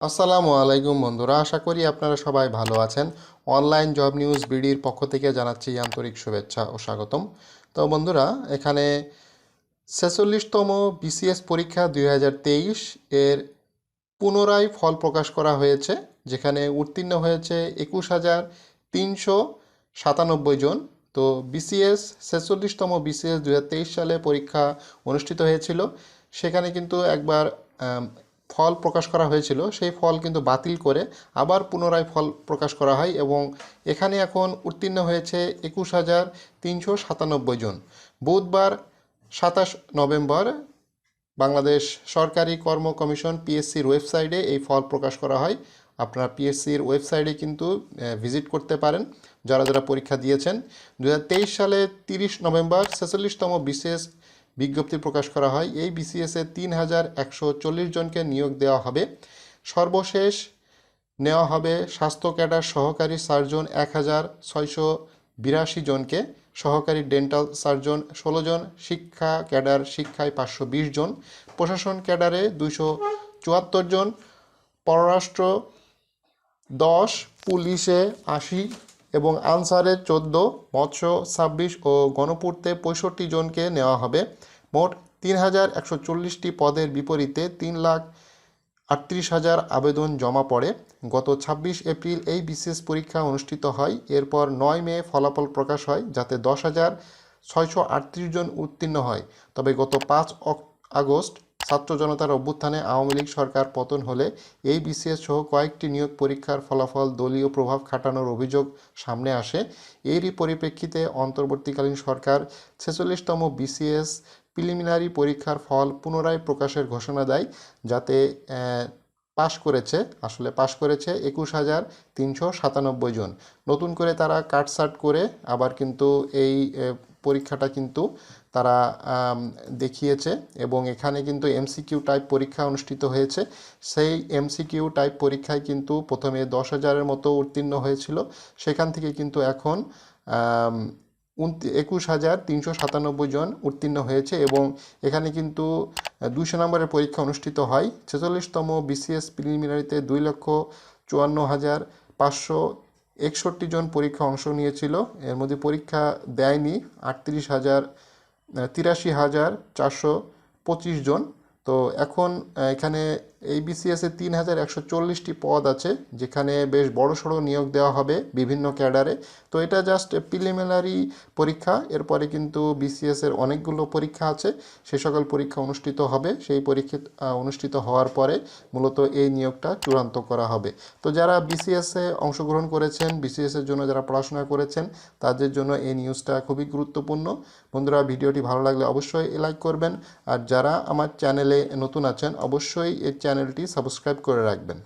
আসসালামু আলাইকুম বন্ধুরা, আশা করি আপনারা সবাই ভালো আছেন। অনলাইন জব নিউজ বিডির পক্ষ থেকে জানাচ্ছি আন্তরিক শুভেচ্ছা ও স্বাগতম। তো বন্ধুরা, এখানে ৪৬তম বিসিএস পরীক্ষা ২০২৩ এর পুনরায় ফল প্রকাশ করা হয়েছে, যেখানে উত্তীর্ণ হয়েছে ২১,৩৯৭ জন। তো বিসিএস ৪৬তম বিসিএস ২০২৩ সালে পরীক্ষা অনুষ্ঠিত হয়েছিল। সেখানে কিন্তু একবার ফল প্রকাশ করা হয়েছিল, সেই ফল কিন্তু বাতিল করে আবার পুনরায় ফল প্রকাশ করা হয় এবং এখানে এখন উত্তীর্ণ হয়েছে ২১,৩৯৭ জন। বুধবার ২৭ নভেম্বর বাংলাদেশ সরকারি কর্ম কমিশন পিএসসির ওয়েবসাইটে এই ফল প্রকাশ করা হয়। আপনারা পিএসসির ওয়েবসাইটে কিন্তু ভিজিট করতে পারেন যারা যারা পরীক্ষা দিয়েছেন। ২০২৩ সালে ৩০ নভেম্বর ৪৬তম বিসিএস বিজ্ঞপ্তি প্রকাশ করা হয়। এই বিসিএসে ৩,১৪০ জনকে নিয়োগ দেওয়া হবে। সর্বশেষ নেওয়া হবে স্বাস্থ্য ক্যাডার সহকারী সার্জন ১,৬৮২ জনকে, সহকারী ডেন্টাল সার্জন ১৬ জন, শিক্ষা ক্যাডার শিক্ষায় ৫২০ জন, প্রশাসন ক্যাডারে ২৭৪ জন, পররাষ্ট্র ১০, পুলিশে ৮০ এবং আনসারে ১৪, মৎস্য ২৬ ও গণপূর্তে ৬৫ জনকে নেওয়া হবে। মোট ৩,১৪০টি পদের বিপরীতে ৩,৩৮,০০০ আবেদন জমা পড়ে। গত ২৬ এপ্রিল এই বিসিএস পরীক্ষা অনুষ্ঠিত হয়। এরপর ৯ মে ফলাফল প্রকাশ হয়, যাতে ১০,৬৩৮ জন উত্তীর্ণ হয়। তবে গত ৫ আগস্ট ছাত্র জনতার অভ্যুত্থানে আওয়ামী লীগ সরকার পতন হলে এই বিসিএস সহ কয়েকটি নিয়োগ পরীক্ষার ফলাফল দলীয় প্রভাব খাটানোর অভিযোগ সামনে আসে। এরই পরিপ্রেক্ষিতে অন্তর্বর্তীকালীন সরকার ৪৬তম বিসিএস প্রিলিমিনারি পরীক্ষার ফল পুনরায় প্রকাশের ঘোষণা দেয়, যাতে পাশ করেছে ২১,৩৯৭ জন। নতুন করে তারা কাটছাঁট করে আবার কিন্তু এই পরীক্ষাটা কিন্তু তারা দেখিয়েছে এবং এখানে কিন্তু এমসিকিউ টাইপ পরীক্ষা অনুষ্ঠিত হয়েছে। সেই এমসিকিউ টাইপ পরীক্ষায় কিন্তু প্রথমে ১০,০০০-এর মতো উত্তীর্ণ হয়েছিল, সেখান থেকে কিন্তু এখন ২১,৩৯৭ জন উত্তীর্ণ হয়েছে এবং এখানে কিন্তু ২০০ নম্বরের পরীক্ষা অনুষ্ঠিত হয়। ৪৬তম বিসিএস প্রিলিমিনারিতে ২,৫৪,৫৬১ জন পরীক্ষা অংশ নিয়েছিল। এর মধ্যে পরীক্ষা দেয়নি ৮৩,৮৩,৪২৫ জন। তো এখন এখানে এই বিসিএসে ৩,১৪০টি পদ আছে, যেখানে বেশ বড়সড় নিয়োগ দেওয়া হবে বিভিন্ন ক্যাডারে। তো এটা জাস্ট প্রিলিমিনারি পরীক্ষা, এরপরে কিন্তু বিসিএসের অনেকগুলো পরীক্ষা আছে, সে সকল পরীক্ষা অনুষ্ঠিত হবে। সেই পরীক্ষা অনুষ্ঠিত হওয়ার পরে মূলত এই নিয়োগটা চূড়ান্ত করা হবে। তো যারা বিসিএসে অংশগ্রহণ করেছেন, বিসিএসের জন্য যারা পড়াশোনা করেছেন, তাদের জন্য এই নিউজটা খুবই গুরুত্বপূর্ণ। বন্ধুরা, ভিডিওটি ভালো লাগলে অবশ্যই লাইক করবেন, আর যারা আমার চ্যানেলে নতুন আছেন অবশ্যই এই চ্যানেলটি সাবস্ক্রাইব করে রাখবেন।